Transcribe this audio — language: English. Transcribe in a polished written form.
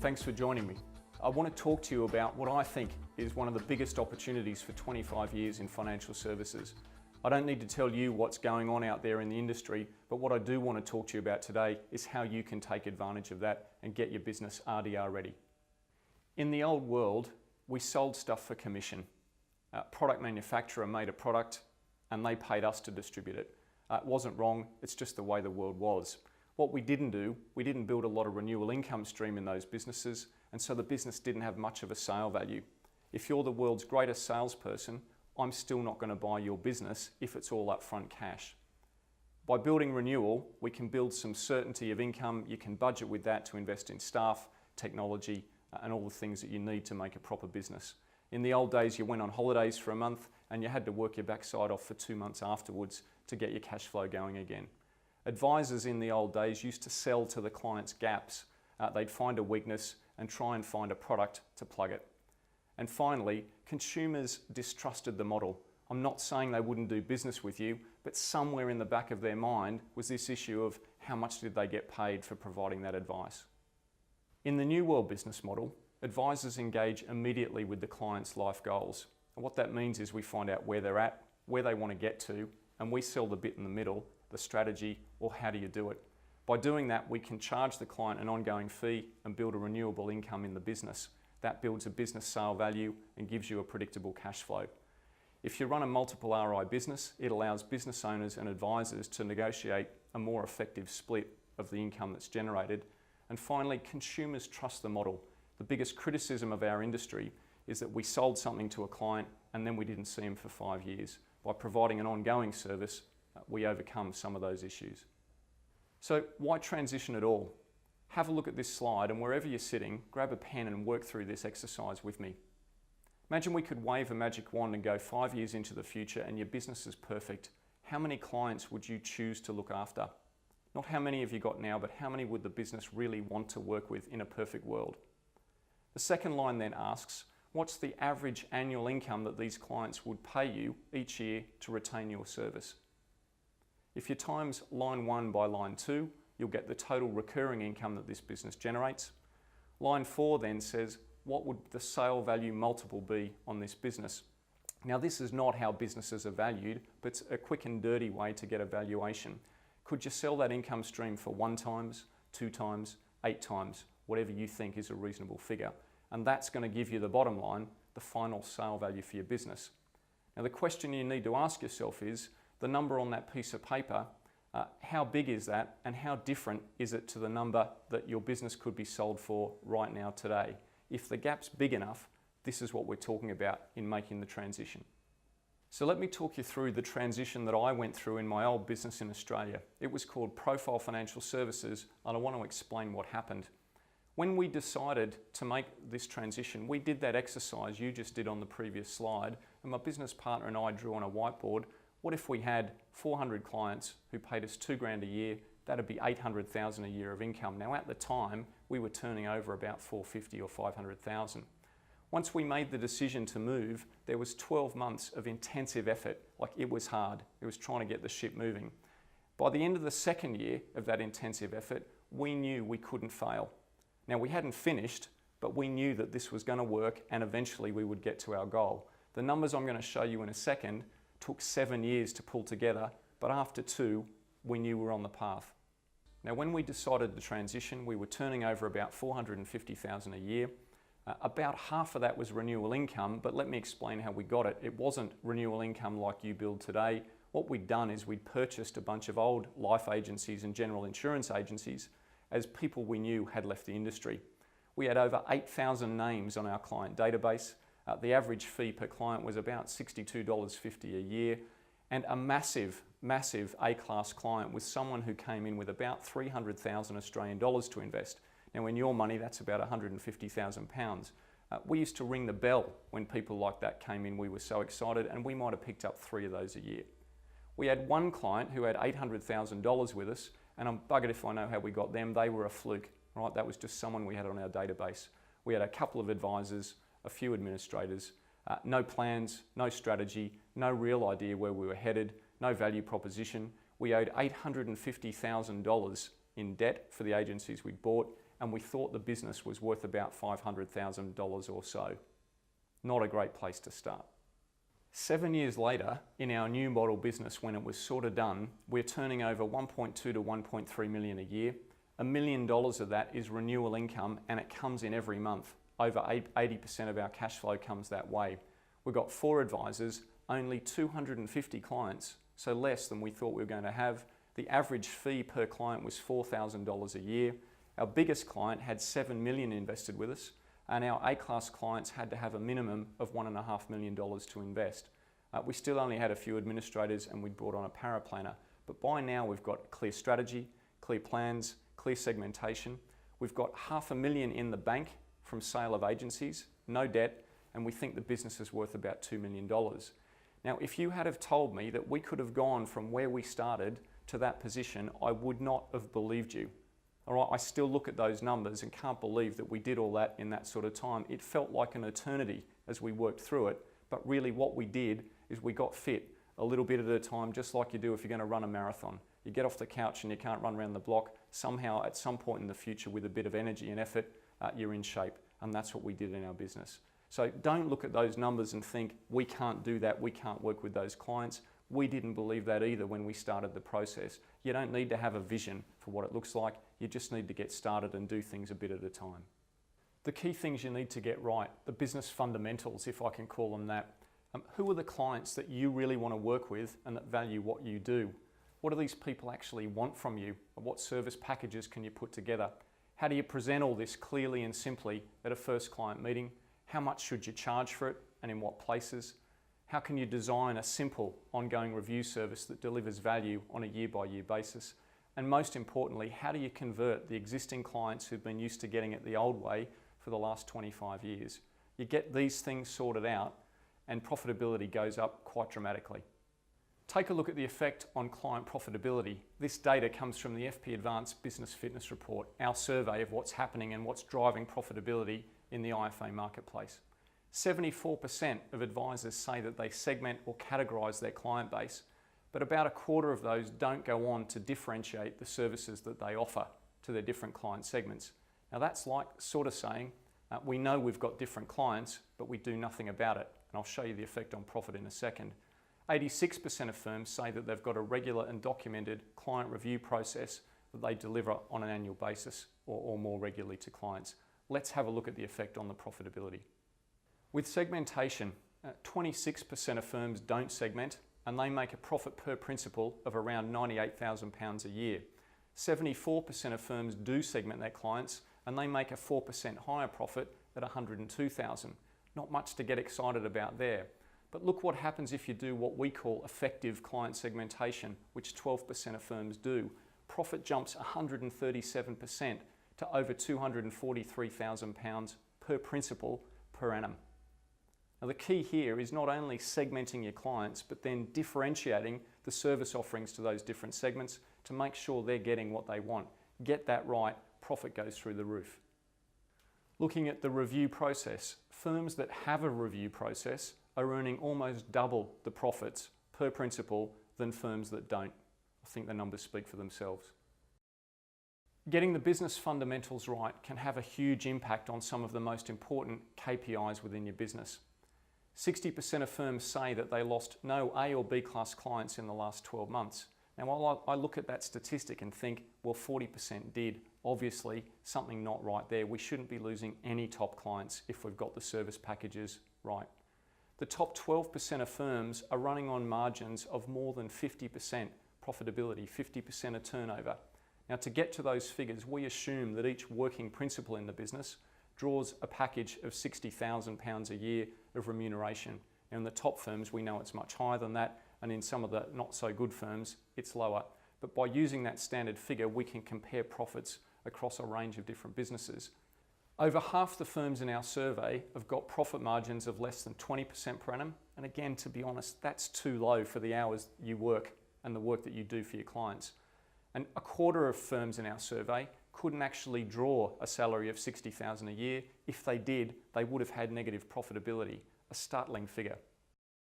Thanks for joining me. I want to talk to you about what I think is one of the biggest opportunities for 25 years in financial services. I don't need to tell you what's going on out there in the industry, but what I do want to talk to you about today is how you can take advantage of that and get your business RDR ready. In the old world, we sold stuff for commission. A product manufacturer made a product and they paid us to distribute it. It wasn't wrong, it's just the way the world was. What we didn't do, we didn't build a lot of renewal income stream in those businesses, and so the business didn't have much of a sale value. If you're the world's greatest salesperson, I'm still not going to buy your business if it's all upfront cash. By building renewal, we can build some certainty of income. You can budget with that to invest in staff, technology, and all the things that you need to make a proper business. In the old days, you went on holidays for a month and you had to work your backside off for 2 months afterwards to get your cash flow going again. Advisors in the old days used to sell to the client's gaps. They'd find a weakness and try and find a product to plug it. And finally, consumers distrusted the model. I'm not saying they wouldn't do business with you, but somewhere in the back of their mind was this issue of how much did they get paid for providing that advice. In the new world business model, advisors engage immediately with the client's life goals. And what that means is we find out where they're at, where they want to get to, and we sell the bit in the middle, the strategy, or how do you do it. By doing that, we can charge the client an ongoing fee and build a renewable income in the business. That builds a business sale value and gives you a predictable cash flow. If you run a multiple RI business, it allows business owners and advisors to negotiate a more effective split of the income that's generated. And finally, consumers trust the model. The biggest criticism of our industry is that we sold something to a client and then we didn't see him for 5 years. By providing an ongoing service, we overcome some of those issues. So why transition at all? Have a look at this slide, and wherever you're sitting, grab a pen and work through this exercise with me. Imagine we could wave a magic wand and go 5 years into the future and your business is perfect. How many clients would you choose to look after? Not how many have you got now, but how many would the business really want to work with in a perfect world? The second line then asks, what's the average annual income that these clients would pay you each year to retain your service? If you times line 1 by line 2, you'll get the total recurring income that this business generates. Line 4 then says, what would the sale value multiple be on this business? Now, this is not how businesses are valued, but it's a quick and dirty way to get a valuation. Could you sell that income stream for 1 times, 2 times, 8 times, whatever you think is a reasonable figure? And that's going to give you the bottom line, the final sale value for your business. Now, the question you need to ask yourself is, the number on that piece of paper, how big is that and how different is it to the number that your business could be sold for right now today? If the gap's big enough, this is what we're talking about in making the transition. So let me talk you through the transition that I went through in my old business in Australia. It was called Profile Financial Services, and I want to explain what happened. When we decided to make this transition, we did that exercise you just did on the previous slide, and my business partner and I drew on a whiteboard. What if we had 400 clients who paid us $2,000 a year? That'd be $800,000 a year of income. Now, at the time, we were turning over about $450,000 or $500,000. Once we made the decision to move, there was 12 months of intensive effort. Like, it was hard. It was trying to get the ship moving. By the end of the second year of that intensive effort, we knew we couldn't fail. Now, we hadn't finished, but we knew that this was going to work and eventually we would get to our goal. The numbers I'm going to show you in a second took 7 years to pull together, but after 2, we knew we were on the path. Now, when we decided the transition, we were turning over about $450,000 a year. About half of that was renewal income, but let me explain how we got it. It wasn't renewal income like you build today. What we'd done is we'd purchased a bunch of old life agencies and general insurance agencies as people we knew had left the industry. We had over 8,000 names on our client database. The average fee per client was about $62.50 a year, and a massive A-class client was someone who came in with about 300,000 Australian dollars to invest. Now, in your money, that's about 150,000 pounds. We used to ring the bell when people like that came in. We were so excited, and we might have picked up 3 of those a year. We had one client who had $800,000 with us, and I'm buggered if I know how we got them. They were a fluke, right? That was just someone we had on our database. We had a couple of advisors, a few administrators, no plans, no strategy, no real idea where we were headed, no value proposition. We owed $850,000 in debt for the agencies we'd bought, and we thought the business was worth about $500,000 or so. Not a great place to start. 7 years later, in our new model business, when it was sort of done, we're turning over 1.2 to 1.3 million a year. $1 million of that is renewal income, and it comes in every month. Over 80% of our cash flow comes that way. We've got 4 advisors, only 250 clients, so less than we thought we were going to have. The average fee per client was $4,000 a year. Our biggest client had $7 million invested with us, and our A-class clients had to have a minimum of $1.5 million to invest. We still only had a few administrators, and we'd brought on a paraplanner, but by now we've got clear strategy, clear plans, clear segmentation. We've got $500,000 in the bank from sale of agencies, no debt, and we think the business is worth about $2 million. Now, if you had have told me that we could have gone from where we started to that position, I would not have believed you. All right, I still look at those numbers and can't believe that we did all that in that sort of time. It felt like an eternity as we worked through it, but really what we did is we got fit a little bit at a time, just like you do if you're going to run a marathon. You get off the couch and you can't run around the block. Somehow, at some point in the future, with a bit of energy and effort, you're in shape, and that's what we did in our business. So don't look at those numbers and think, we can't do that, we can't work with those clients. We didn't believe that either when we started the process. You don't need to have a vision for what it looks like. You just need to get started and do things a bit at a time. The key things you need to get right, the business fundamentals, if I can call them that. Who are the clients that you really want to work with and that value what you do? What do these people actually want from you? What service packages can you put together? How do you present all this clearly and simply at a first client meeting? How much should you charge for it and in what places? How can you design a simple ongoing review service that delivers value on a year-by-year basis? And most importantly, how do you convert the existing clients who've been used to getting it the old way for the last 25 years? You get these things sorted out and profitability goes up quite dramatically. Take a look at the effect on client profitability. This data comes from the FP Advance Business Fitness Report, our survey of what's happening and what's driving profitability in the IFA marketplace. 74% of advisors say that they segment or categorise their client base, but about a quarter of those don't go on to differentiate the services that they offer to their different client segments. Now that's like sort of saying, we know we've got different clients, but we do nothing about it. And I'll show you the effect on profit in a second. 86% of firms say that they've got a regular and documented client review process that they deliver on an annual basis or more regularly to clients. Let's have a look at the effect on the profitability. With segmentation, 26% of firms don't segment and they make a profit per principal of around £98,000 a year. 74% of firms do segment their clients and they make a 4% higher profit at £102,000. Not much to get excited about there. But look what happens if you do what we call effective client segmentation, which 12% of firms do. Profit jumps 137% to over £243,000 per principal per annum. Now the key here is not only segmenting your clients, but then differentiating the service offerings to those different segments to make sure they're getting what they want. Get that right, profit goes through the roof. Looking at the review process, firms that have a review process are earning almost double the profits per principal than firms that don't. I think the numbers speak for themselves. Getting the business fundamentals right can have a huge impact on some of the most important KPIs within your business. 60% of firms say that they lost no A or B class clients in the last 12 months. Now, while I look at that statistic and think, well, 40% did, obviously something not right there. We shouldn't be losing any top clients if we've got the service packages right. The top 12% of firms are running on margins of more than 50% profitability, 50% of turnover. Now, to get to those figures, we assume that each working principal in the business draws a package of £60,000 a year of remuneration. Now, in the top firms, we know it's much higher than that, and in some of the not so good firms, it's lower. But by using that standard figure, we can compare profits across a range of different businesses. Over half the firms in our survey have got profit margins of less than 20% per annum. And again, to be honest, that's too low for the hours you work and the work that you do for your clients. And a quarter of firms in our survey couldn't actually draw a salary of $60,000 a year. If they did, they would have had negative profitability, a startling figure.